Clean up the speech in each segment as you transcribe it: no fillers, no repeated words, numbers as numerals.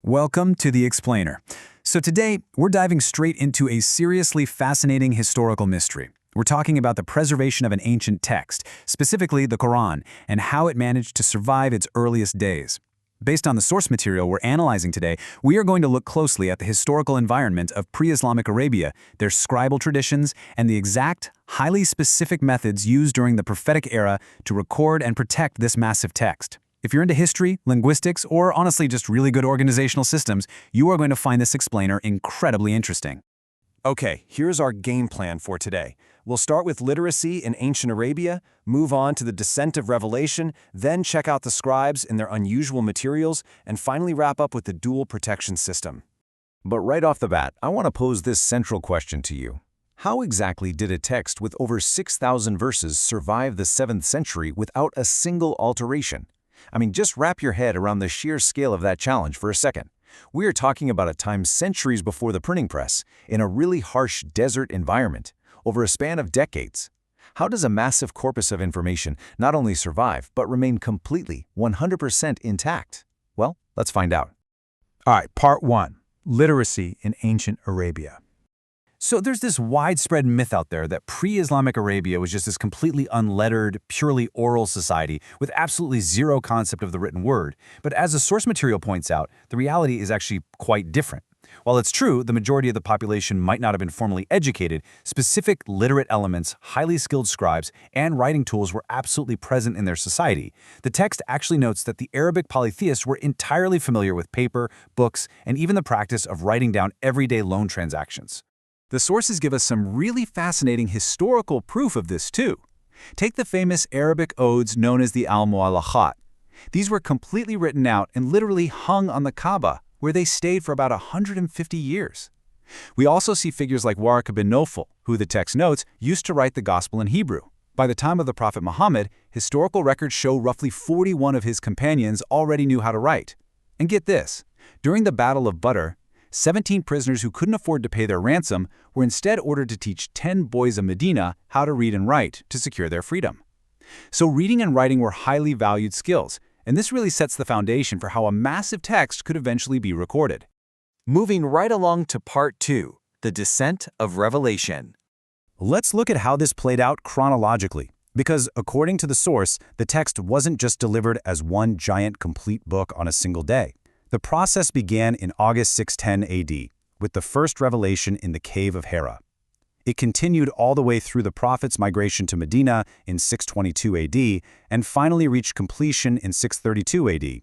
Welcome to The Explainer. So today, we're diving straight into a seriously fascinating historical mystery. We're talking about the preservation of an ancient text, specifically the Qur'an, and how it managed to survive its earliest days. Based on the source material we're analyzing today, we are going to look closely at the historical environment of pre-Islamic Arabia, their scribal traditions, and the exact, highly specific methods used during the prophetic era to record and protect this massive text. If you're into history, linguistics, or honestly just really good organizational systems, you are going to find this explainer incredibly interesting. Okay, here's our game plan for today. We'll start with literacy in ancient Arabia, move on to the descent of revelation, then check out the scribes and their unusual materials, and finally wrap up with the dual protection system. But right off the bat, I want to pose this central question to you. How exactly did a text with over 6,000 verses survive the 7th century without a single alteration? I mean, just wrap your head around the sheer scale of that challenge for a second. We are talking about a time centuries before the printing press, in a really harsh desert environment, over a span of decades. How does a massive corpus of information not only survive, but remain completely, 100% intact? Well, let's find out. All right, part 1, literacy in ancient Arabia. So there's this widespread myth out there that pre-Islamic Arabia was just this completely unlettered, purely oral society with absolutely zero concept of the written word. But as the source material points out, the reality is actually quite different. While it's true the majority of the population might not have been formally educated, specific literate elements, highly skilled scribes, and writing tools were absolutely present in their society. The text actually notes that the Arabic polytheists were entirely familiar with paper, books, and even the practice of writing down everyday loan transactions. The sources give us some really fascinating historical proof of this too. Take the famous Arabic odes known as the Al-Mu'allakhat. These were completely written out and literally hung on the Kaaba, where they stayed for about 150 years. We also see figures like Waraq bin Nawfal, who the text notes used to write the Gospel in Hebrew. By the time of the Prophet Muhammad, historical records show roughly 41 of his companions already knew how to write. And get this, during the Battle of Badr, 17 prisoners who couldn't afford to pay their ransom were instead ordered to teach 10 boys of Medina how to read and write to secure their freedom. So reading and writing were highly valued skills, and this really sets the foundation for how a massive text could eventually be recorded. Moving right along to part 2, the descent of revelation. Let's look at how this played out chronologically, because according to the source, the text wasn't just delivered as one giant complete book on a single day. The process began in August 610 AD, with the first revelation in the Cave of Hira. It continued all the way through the Prophet's migration to Medina in 622 AD, and finally reached completion in 632 AD.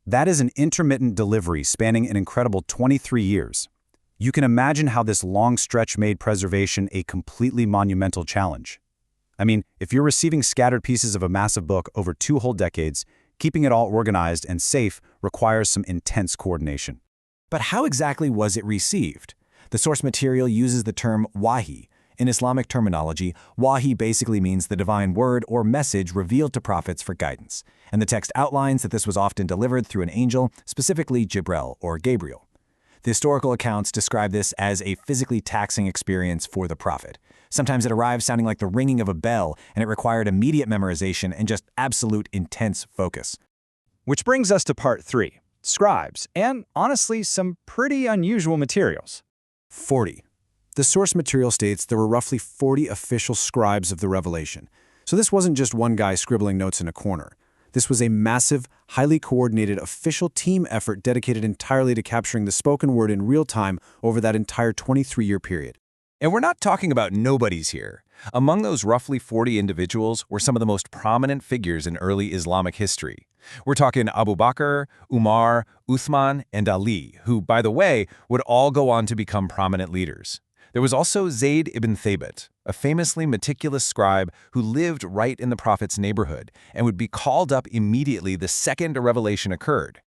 That is an intermittent delivery spanning an incredible 23 years. You can imagine how this long stretch made preservation a completely monumental challenge. I mean, if you're receiving scattered pieces of a massive book over 2 whole decades, keeping it all organized and safe requires some intense coordination. But how exactly was it received? The source material uses the term wahi. In Islamic terminology, wahi basically means the divine word or message revealed to prophets for guidance. And the text outlines that this was often delivered through an angel, specifically Jibril or Gabriel. The historical accounts describe this as a physically taxing experience for the prophet. Sometimes it arrived sounding like the ringing of a bell, and it required immediate memorization and just absolute intense focus. Which brings us to part 3, scribes, and honestly, some pretty unusual materials. 40. The source material states there were roughly 40 official scribes of the revelation. So this wasn't just one guy scribbling notes in a corner. This was a massive, highly coordinated official team effort dedicated entirely to capturing the spoken word in real time over that entire 23-year period. And we're not talking about nobodies here. Among those roughly 40 individuals were some of the most prominent figures in early Islamic history. We're talking Abu Bakr, Umar, Uthman, and Ali, who, by the way, would all go on to become prominent leaders. There was also Zayd ibn Thabit, a famously meticulous scribe who lived right in the Prophet's neighborhood and would be called up immediately the second a revelation occurred.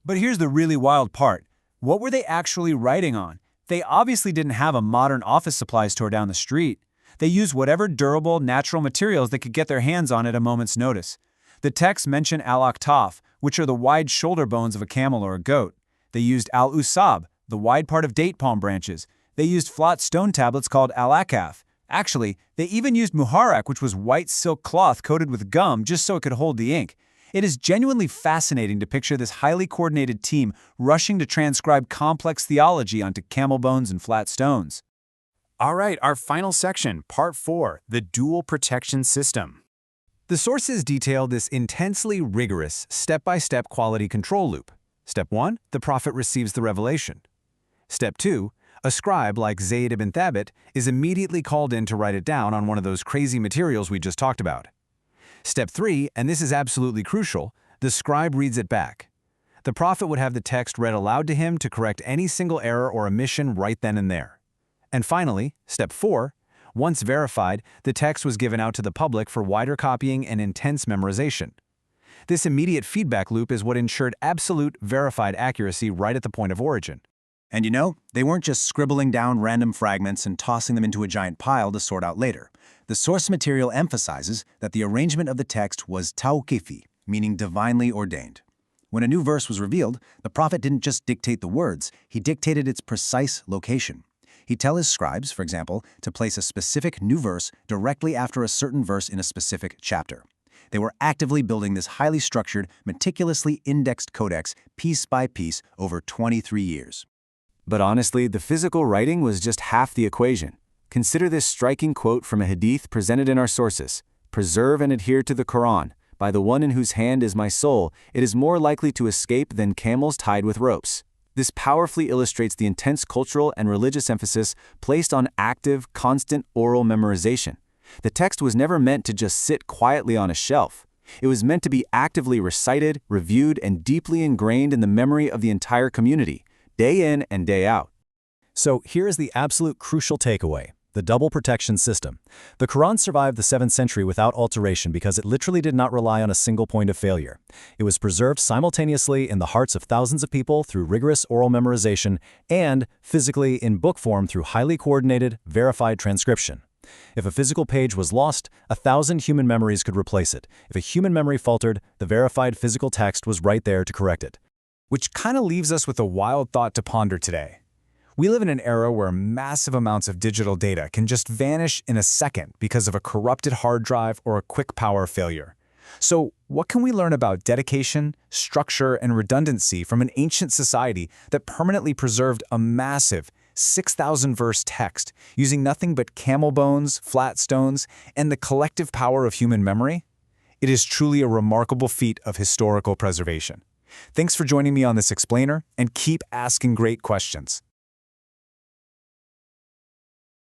But here's the really wild part. What were they actually writing on? They obviously didn't have a modern office supply store down the street. They used whatever durable, natural materials they could get their hands on at a moment's notice. The texts mention al-aktaf, which are the wide shoulder bones of a camel or a goat. They used al-usab, the wide part of date palm branches. They used flat stone tablets called al-akaf. Actually, they even used muharak, which was white silk cloth coated with gum just so it could hold the ink. It is genuinely fascinating to picture this highly coordinated team rushing to transcribe complex theology onto camel bones and flat stones. All right, our final section, Part 4, the Dual Protection System. The sources detail this intensely rigorous, step-by-step quality control loop. Step 1, the prophet receives the revelation. Step 2, a scribe like Zayd ibn Thabit is immediately called in to write it down on one of those crazy materials we just talked about. Step 3, and this is absolutely crucial, the scribe reads it back. The prophet would have the text read aloud to him to correct any single error or omission right then and there. And finally, Step 4, once verified, the text was given out to the public for wider copying and intense memorization. This immediate feedback loop is what ensured absolute, verified accuracy right at the point of origin. And you know, they weren't just scribbling down random fragments and tossing them into a giant pile to sort out later. The source material emphasizes that the arrangement of the text was tawqifi, meaning divinely ordained. When a new verse was revealed, the prophet didn't just dictate the words, he dictated its precise location. He'd tell his scribes, for example, to place a specific new verse directly after a certain verse in a specific chapter. They were actively building this highly structured, meticulously indexed codex piece by piece over 23 years. But honestly, the physical writing was just half the equation. Consider this striking quote from a hadith presented in our sources. "Preserve and adhere to the Qur'an. By the one in whose hand is my soul, it is more likely to escape than camels tied with ropes." This powerfully illustrates the intense cultural and religious emphasis placed on active, constant oral memorization. The text was never meant to just sit quietly on a shelf. It was meant to be actively recited, reviewed, and deeply ingrained in the memory of the entire community, day in and day out. So here is the absolute crucial takeaway. The double protection system. The Quran survived the 7th century without alteration because it literally did not rely on a single point of failure. It was preserved simultaneously in the hearts of thousands of people through rigorous oral memorization and physically in book form through highly coordinated, verified transcription. If a physical page was lost, 1,000 human memories could replace it. If a human memory faltered, the verified physical text was right there to correct it. Which kind of leaves us with a wild thought to ponder today. We live in an era where massive amounts of digital data can just vanish in a second because of a corrupted hard drive or a quick power failure. So, what can we learn about dedication, structure, and redundancy from an ancient society that permanently preserved a massive 6,000-verse text using nothing but camel bones, flat stones, and the collective power of human memory? It is truly a remarkable feat of historical preservation. Thanks for joining me on this explainer, and keep asking great questions.